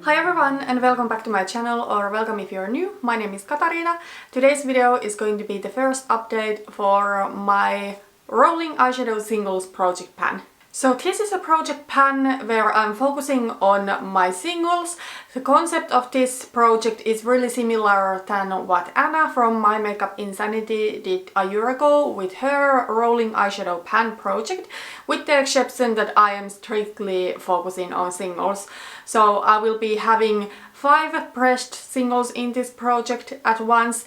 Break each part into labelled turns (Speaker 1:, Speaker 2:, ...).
Speaker 1: Hi everyone and welcome back to my channel, or welcome if you're new. My name is Katarina. Today's video is going to be the first update for my Rolling Eyeshadow Singles project pan. So this is a project pan where I'm focusing on my singles. The concept of this project is really similar than what Anna from My Makeup Insanity did a year ago with her Rolling Eyeshadow Pan project, with the exception that I am strictly focusing on singles. So I will be having 5 pressed singles in this project at once,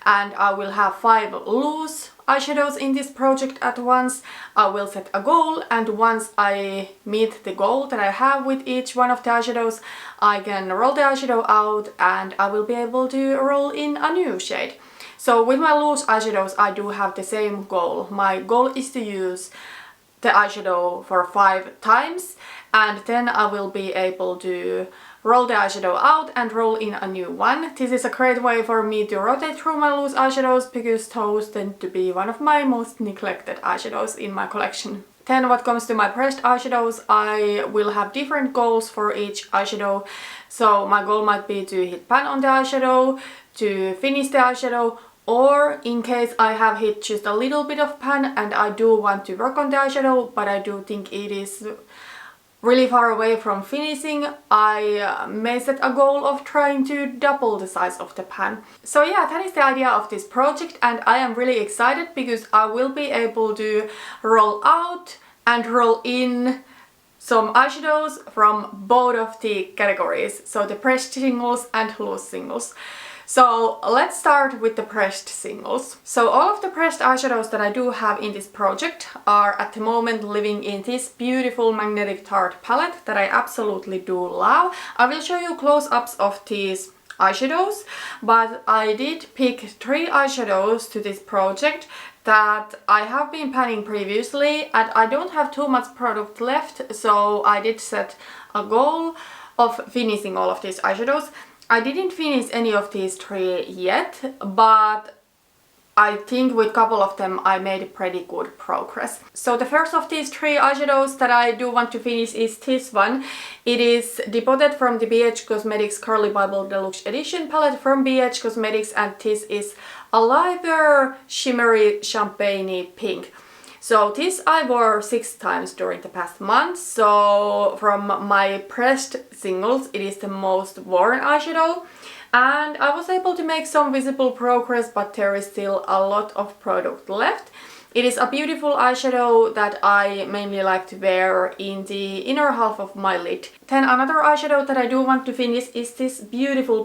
Speaker 1: and I will have 5 loose eyeshadows in this project at once. I will set a goal, and once I meet the goal that I have with each one of the eyeshadows, I can roll the eyeshadow out and I will be able to roll in a new shade. So with my loose eyeshadows I do have the same goal. My goal is to use the eyeshadow for 5 times, and then I will be able to roll the eyeshadow out and roll in a new one. This is a great way for me to rotate through my loose eyeshadows because those tend to be one of my most neglected eyeshadows in my collection. Then what comes to my pressed eyeshadows, I will have different goals for each eyeshadow. So my goal might be to hit pan on the eyeshadow, to finish the eyeshadow, or in case I have hit just a little bit of pan and I do want to work on the eyeshadow, but I do think it is really far away from finishing, I may set a goal of trying to double the size of the pan. So yeah, that is the idea of this project, and I am really excited because I will be able to roll out and roll in some eyeshadows from both of the categories, so the pressed singles and loose singles. So let's start with the pressed singles. So all of the pressed eyeshadows that I do have in this project are at the moment living in this beautiful magnetic tart palette that I absolutely do love. I will show you close-ups of these eyeshadows, but I did pick 3 eyeshadows to this project that I have been panning previously, and I don't have too much product left, so I did set a goal of finishing all of these eyeshadows. I didn't finish any of these 3 yet, but I think with a couple of them I made pretty good progress. So the first of these 3 eyeshadows that I do want to finish is this one. It is depotted from the BH Cosmetics Curly Bible Deluxe Edition palette from BH Cosmetics, and this is a lighter shimmery champagne pink. So this I wore 6 times during the past month, so from my pressed singles it is the most worn eyeshadow, and I was able to make some visible progress, but there is still a lot of product left. It is a beautiful eyeshadow that I mainly like to wear in the inner half of my lid. Then another eyeshadow that I do want to finish is this beautiful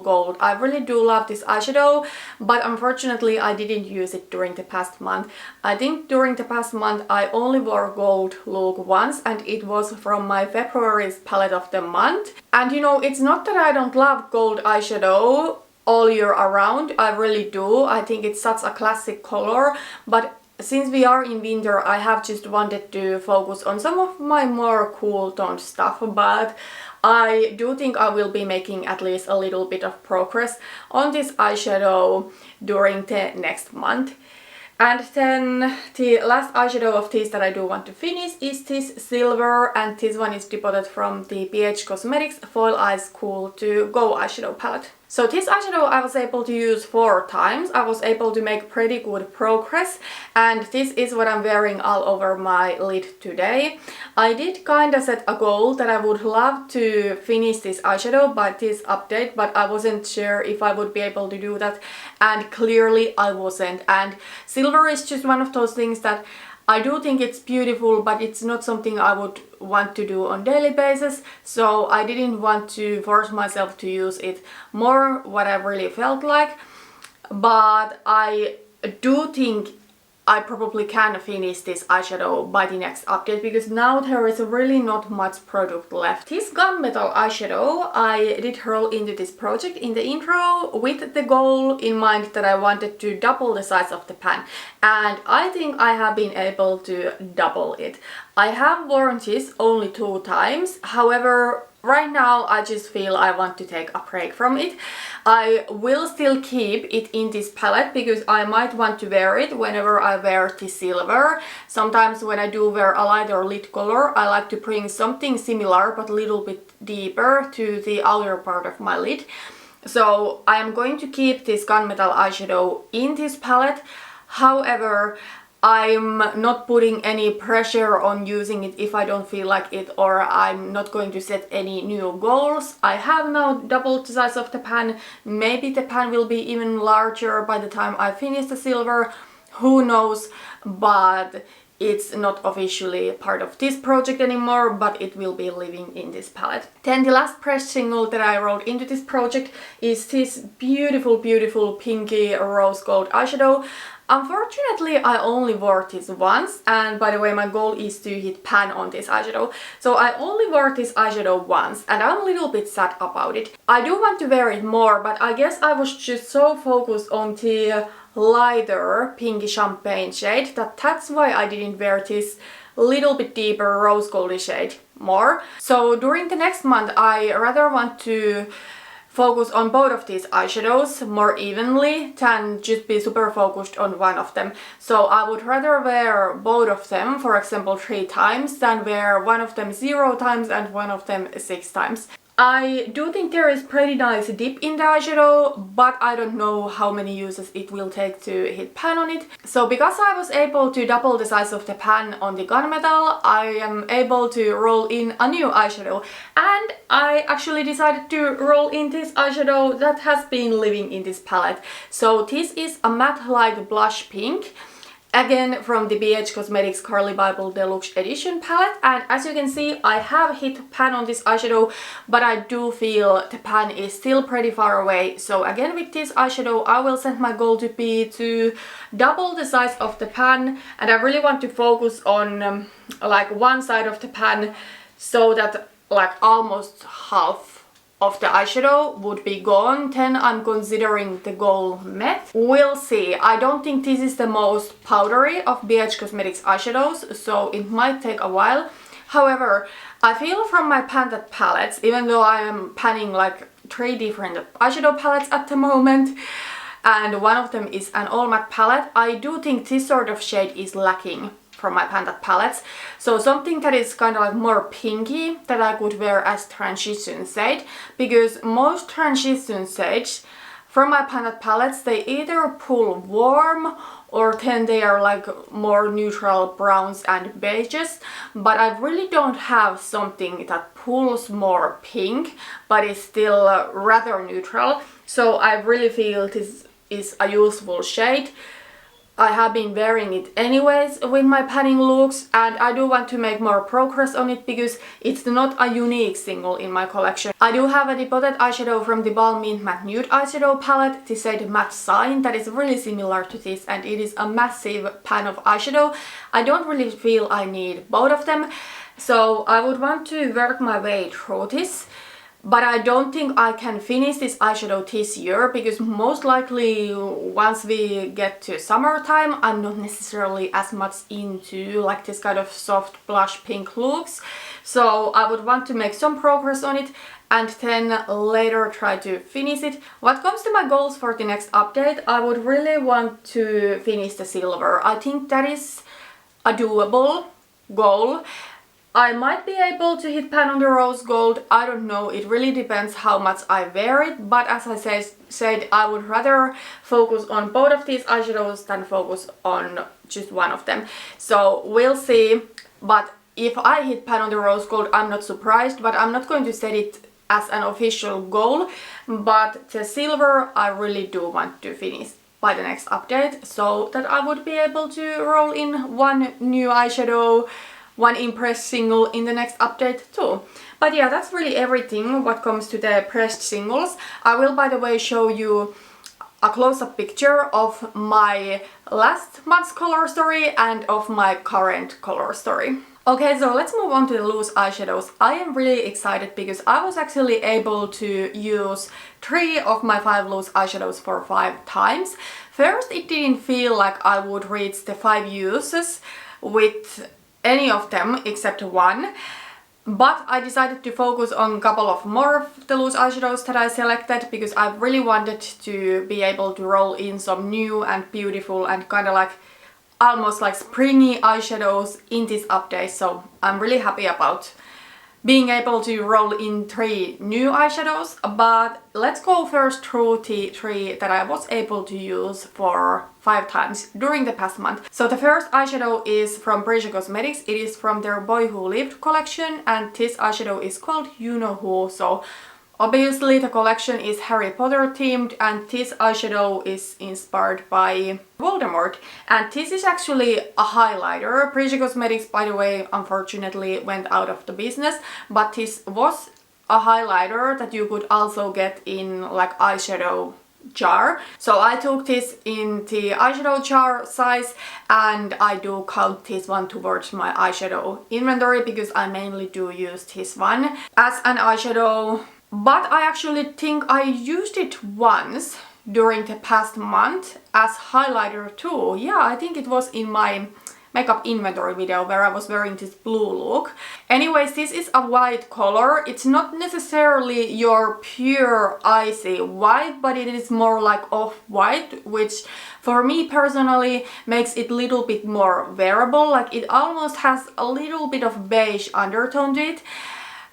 Speaker 1: gold. I really do love this eyeshadow, but unfortunately I didn't use it during the past month. I think during the past month I only wore gold look once, and it was from my February's palette of the month. And you know, it's not that I don't love gold eyeshadow all year around, I really do. I think it's such a classic color, but since we are in winter, I have just wanted to focus on some of my more cool toned stuff, but I do think I will be making at least a little bit of progress on this eyeshadow during the next month. And then the last eyeshadow of these that I do want to finish is this silver, and this one is depotted from the BH Cosmetics Foil Eyes Cool to Go eyeshadow palette. So this eyeshadow I was able to use 4 times. I was able to make pretty good progress, and this is what I'm wearing all over my lid today. I did kinda set a goal that I would love to finish this eyeshadow by this update, but I wasn't sure if I would be able to do that, and clearly I wasn't. And silver is just one of those things that I do think it's beautiful, but it's not something I would want to do on daily basis, so I didn't want to force myself to use it more what I really felt like. But I do think I probably can finish this eyeshadow by the next update, because now there is really not much product left. This Gunmetal eyeshadow I did roll into this project in the intro with the goal in mind that I wanted to double the size of the pan, and I think I have been able to double it. I have worn this only 2 times, however right now I just feel I want to take a break from it. I will still keep it in this palette because I might want to wear it whenever I wear the silver. Sometimes when I do wear a lighter lid color, I like to bring something similar but a little bit deeper to the outer part of my lid. So I am going to keep this Gunmetal eyeshadow in this palette. However, I'm not putting any pressure on using it if I don't feel like it, or I'm not going to set any new goals. I have now doubled the size of the pan. Maybe the pan will be even larger by the time I finish the silver. Who knows? But it's not officially part of this project anymore, but it will be living in this palette. Then the last pressed single that I rolled into this project is this beautiful, beautiful pinky rose gold eyeshadow. Unfortunately, I only wore this once, and by the way, my goal is to hit pan on this eyeshadow. So I only wore this eyeshadow once, and I'm a little bit sad about it. I do want to wear it more, but I guess I was just so focused on the lighter pinky champagne shade that's why I didn't wear this little bit deeper rose goldy shade more. So during the next month, I rather want to focus on both of these eyeshadows more evenly than just be super focused on one of them. So I would rather wear both of them, for example 3 times, than wear one of them 0 times and one of them 6 times. I do think there is pretty nice dip in the eyeshadow, but I don't know how many uses it will take to hit pan on it. So because I was able to double the size of the pan on the Gunmetal, I am able to roll in a new eyeshadow. And I actually decided to roll in this eyeshadow that has been living in this palette. So this is a matte light blush pink. Again from the BH Cosmetics Carly Bible Deluxe Edition palette, and as you can see I have hit pan on this eyeshadow, but I do feel the pan is still pretty far away. So again with this eyeshadow I will set my goal to be to double the size of the pan, and I really want to focus on like one side of the pan so that like almost half of the eyeshadow would be gone. Then I'm considering the goal met. We'll see. I don't think this is the most powdery of BH Cosmetics eyeshadows, so it might take a while. However, I feel from my Pan palettes, even though I am panning like 3 different eyeshadow palettes at the moment, and one of them is an all matte palette, I do think this sort of shade is lacking from my Pan palettes. So something that is kind of like more pinky that I could wear as transition shade, because most transition shades from my Pan palettes, they either pull warm or then they are like more neutral browns and beiges, but I really don't have something that pulls more pink but is still rather neutral. So I really feel this is a useful shade. I have been wearing it anyways with my panning looks, and I do want to make more progress on it because it's not a unique single in my collection. I do have a depotted eyeshadow from the Balm Mint Matte Nude eyeshadow palette, the shade Matte Sign, that is really similar to this, and it is a massive pan of eyeshadow. I don't really feel I need both of them, so I would want to work my way through this. But I don't think I can finish this eyeshadow this year because most likely once we get to summertime I'm not necessarily as much into like this kind of soft blush pink looks. So I would want to make some progress on it and then later try to finish it. What comes to my goals for the next update, I would really want to finish the silver. I think that is a doable goal. I might be able to hit pan on the rose gold, I don't know, it really depends how much I wear it, but as I said, I would rather focus on both of these eyeshadows than focus on just one of them. So we'll see, but if I hit pan on the rose gold, I'm not surprised, but I'm not going to set it as an official goal. But the silver I really do want to finish by the next update, so that I would be able to roll in one new eyeshadow, one impress single in the next update too. But yeah, that's really everything what comes to the pressed singles. I will, by the way, show you a close-up picture of my last month's color story and of my current color story. Okay, so let's move on to the loose eyeshadows. I am really excited because I was actually able to use 3 of my 5 loose eyeshadows for 5 times. First, it didn't feel like I would reach the 5 uses with any of them except one, But I decided to focus on a couple of more of the loose eyeshadows that I selected because I really wanted to be able to roll in some new and beautiful and kind of like almost like springy eyeshadows in this update. So I'm really happy about being able to roll in 3 new eyeshadows, but let's go first through the 3 that I was able to use for 5 times during the past month. So the first eyeshadow is from Pretty Cosmetics. It is from their Boy Who Lived collection, and this eyeshadow is called You Know Who. So obviously the collection is Harry Potter themed, and this eyeshadow is inspired by Voldemort. And this is actually a highlighter. Pretty Cosmetics, by the way, unfortunately went out of the business, but this was a highlighter that you could also get in like eyeshadow jar. So I took this in the eyeshadow jar size, and I do count this one towards my eyeshadow inventory because I mainly do use this one as an eyeshadow. But I actually think I used it once during the past month as highlighter too. Yeah, I think it was in my makeup inventory video where I was wearing this blue look. Anyways, this is a white color. It's not necessarily your pure icy white, but it is more like off-white, which for me personally makes it a little bit more wearable. Like it almost has a little bit of beige undertone to it.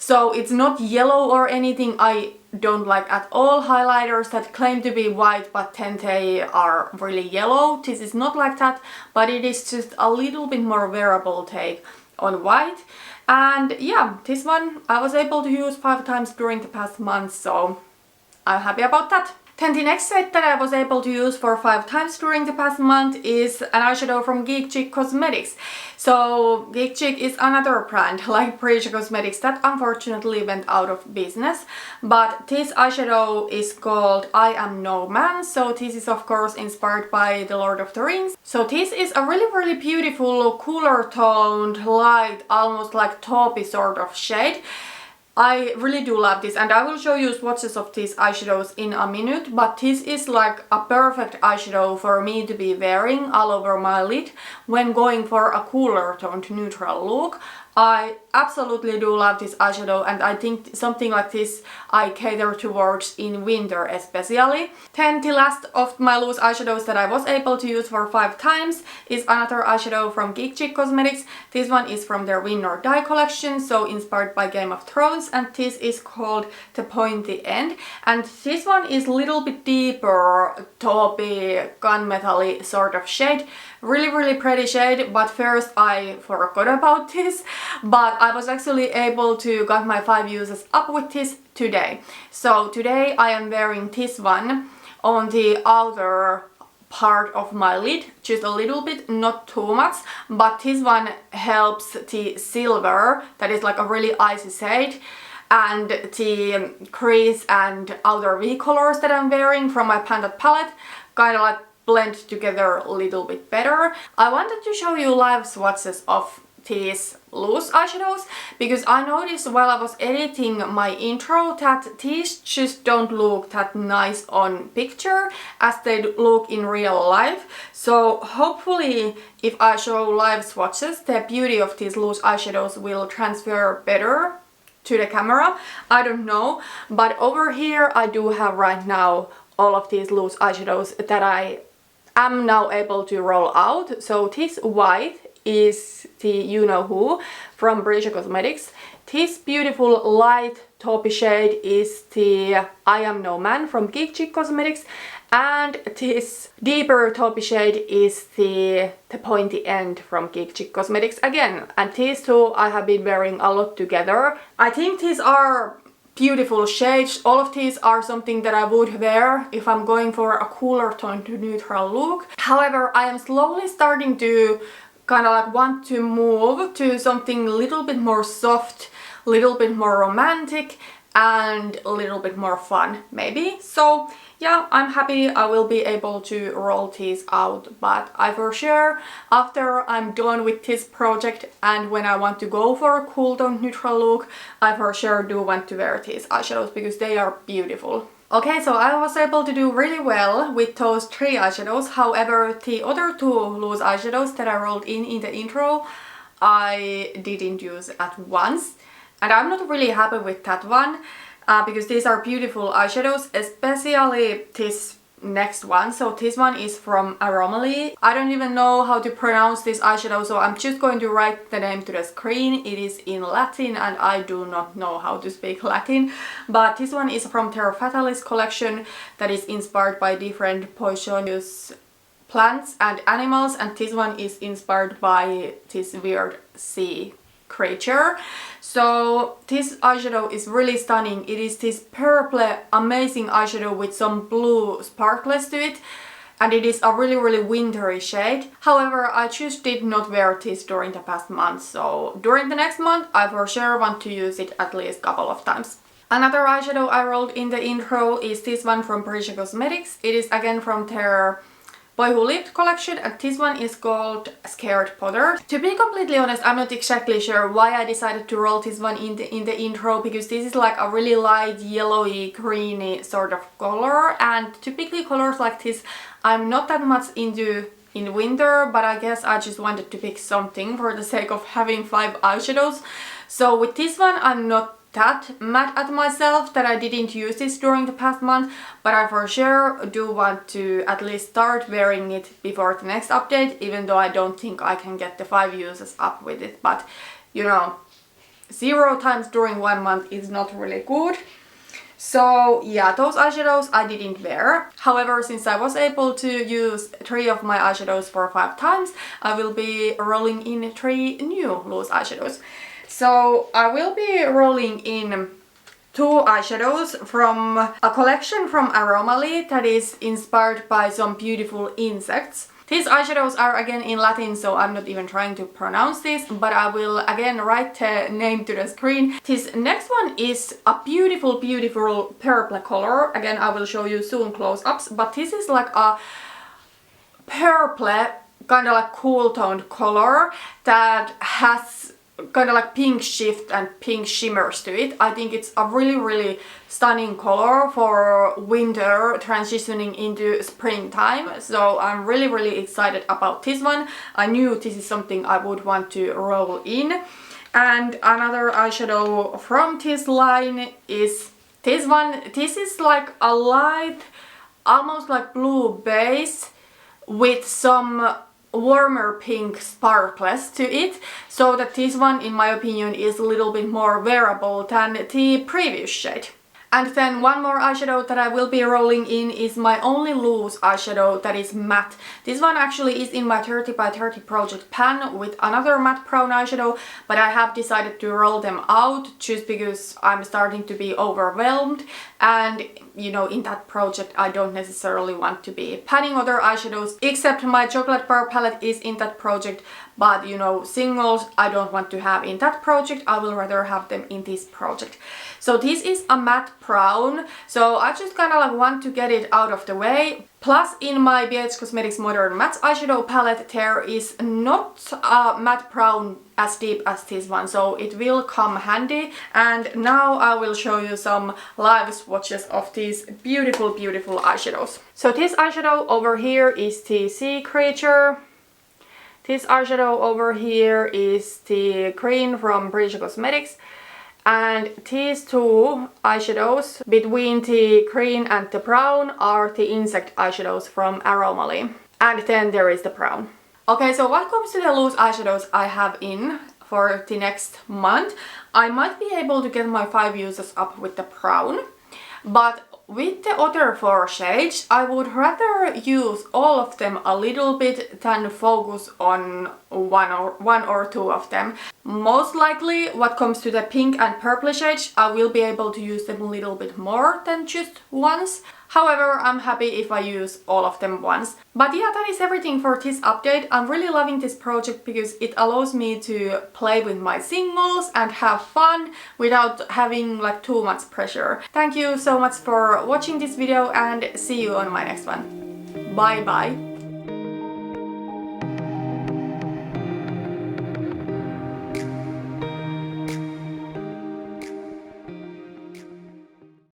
Speaker 1: So it's not yellow or anything. I don't like at all highlighters that claim to be white but then they are really yellow. This is not like that, but it is just a little bit more wearable take on white. And yeah, this one I was able to use 5 times during the past month, so I'm happy about that. Then the next set that I was able to use for 5 times during the past month is an eyeshadow from Geek Chick Cosmetics. So Geek Chick is another brand like Pretty Cosmetics that unfortunately went out of business. But this eyeshadow is called I Am No Man. So this is of course inspired by The Lord of the Rings. So this is a really beautiful cooler toned light, almost like taupey sort of shade. I really do love this, and I will show you swatches of these eyeshadows in a minute, but this is like a perfect eyeshadow for me to be wearing all over my lid when going for a cooler toned neutral look. I absolutely do love this eyeshadow, and I think something like this I cater towards in winter especially. Then the last of my loose eyeshadows that I was able to use for 5 times is another eyeshadow from Geek Chick Cosmetics. This one is from their Win or Die collection, so inspired by Game of Thrones, and this is called The Pointy End. And this one is a little bit deeper, taupey, gunmetal-y sort of shade. Really pretty shade, but first I forgot about this, but I was actually able to got my 5 uses up with this today. So today I am wearing this one on the outer part of my lid, just a little bit, not too much, but this one helps the silver, that is like a really icy shade, and the crease and outer V colors that I'm wearing from my Panda palette kind of like blend together a little bit better. I wanted to show you live swatches of these loose eyeshadows because I noticed while I was editing my intro that these just don't look that nice on picture as they look in real life. So hopefully if I show live swatches, the beauty of these loose eyeshadows will transfer better to the camera. I don't know, but over here I do have right now all of these loose eyeshadows that I am now able to roll out. So this white is the You Know Who from Pretty Cosmetics. This beautiful light taupey shade is the I Am No Man from Geek Chick Cosmetics, and this deeper taupey shade is the Pointy End from Geek Chick Cosmetics again. And these two I have been wearing a lot together. I think these are beautiful shades. All of these are something that I would wear if I'm going for a cooler tone to neutral look. However, I am slowly starting to kind of like want to move to something a little bit more soft, a little bit more romantic, and a little bit more fun maybe. So yeah, I'm happy I will be able to roll these out, but I for sure, after I'm done with this project and when I want to go for a cool tone neutral look, I for sure do want to wear these eyeshadows because they are beautiful. Okay, so I was able to do really well with those 3 eyeshadows. However, the other 2 loose eyeshadows that I rolled in the intro, I didn't use at once. And I'm not really happy with that one because these are beautiful eyeshadows, especially this next one. So this one is from Aromaly. I don't even know how to pronounce this eyeshadow, so I'm just going to write the name to the screen. It is in Latin and I do not know how to speak Latin, but this one is from Terra Fatalis collection that is inspired by different poisonous plants and animals, and this one is inspired by this weird sea creature. So this eyeshadow is really stunning. It is this purple amazing eyeshadow with some blue sparkles to it, and it is a really wintry shade. However, I just did not wear this during the past month, so during the next month I for sure want to use it at least a couple of times. Another eyeshadow I rolled in the intro is this one from Parisian Cosmetics. It is again from their Boy Who Lived collection, and this one is called Scared Potter. To be completely honest, I'm not exactly sure why I decided to roll this one in the intro, because this is like a really light yellowy greeny sort of color, and typically colors like this I'm not that much into in winter, but I guess I just wanted to pick something for the sake of having 5 eyeshadows. So with this one I'm not that mad at myself that I didn't use this during the past month, but I for sure do want to at least start wearing it before the next update, even though I don't think I can get the 5 uses up with it. But you know, 0 times during 1 month is not really good. So yeah, those eyeshadows I didn't wear. However, since I was able to use 3 of my eyeshadows for 5 times, I will be rolling in 3 new loose eyeshadows. So I will be rolling in 2 eyeshadows from a collection from Aromaly that is inspired by some beautiful insects. These eyeshadows are again in Latin, so I'm not even trying to pronounce this, but I will again write the name to the screen. This next one is a beautiful purple color. Again, I will show you soon close-ups, but this is like a purple, kind of like cool toned color that has kind of like pink shift and pink shimmers to it. I think it's a really stunning color for winter transitioning into springtime, so I'm really excited about this one. I knew this is something I would want to roll in. And another eyeshadow from this line is this one. This is like a light, almost like blue base with some warmer pink sparkles to it, so that this one in my opinion is a little bit more wearable than the previous shade. And then one more eyeshadow that I will be rolling in is my only loose eyeshadow that is matte. This one actually is in my 30 by 30 project pan with another matte brown eyeshadow, but I have decided to roll them out just because I'm starting to be overwhelmed, and you know, in that project I don't necessarily want to be panning other eyeshadows, except my chocolate bar palette is in that project, but you know, singles I don't want to have in that project. I will rather have them in this project. So this is a matte brown, so I just kind of like want to get it out of the way. Plus in my BH Cosmetics Modern Matte eyeshadow palette there is not a matte brown as deep as this one, so it will come handy. And now I will show you some live swatches of these beautiful eyeshadows. So this eyeshadow over here is the Sea Creature. This eyeshadow over here is the green from Parisian Cosmetics. And these 2 eyeshadows between the green and the brown are the insect eyeshadows from Aromaly. And then there is the brown. Okay, so what comes to the loose eyeshadows I have in for the next month, I might be able to get my 5 uses up with the brown, but with the other 4 shades, I would rather use all of them a little bit than focus on one or two of them. Most likely, what comes to the pink and purple shades, I will be able to use them a little bit more than just once. However, I'm happy if I use all of them once. But yeah, that is everything for this update. I'm really loving this project because it allows me to play with my singles and have fun without having like too much pressure. Thank you so much for watching this video and see you on my next one. Bye bye!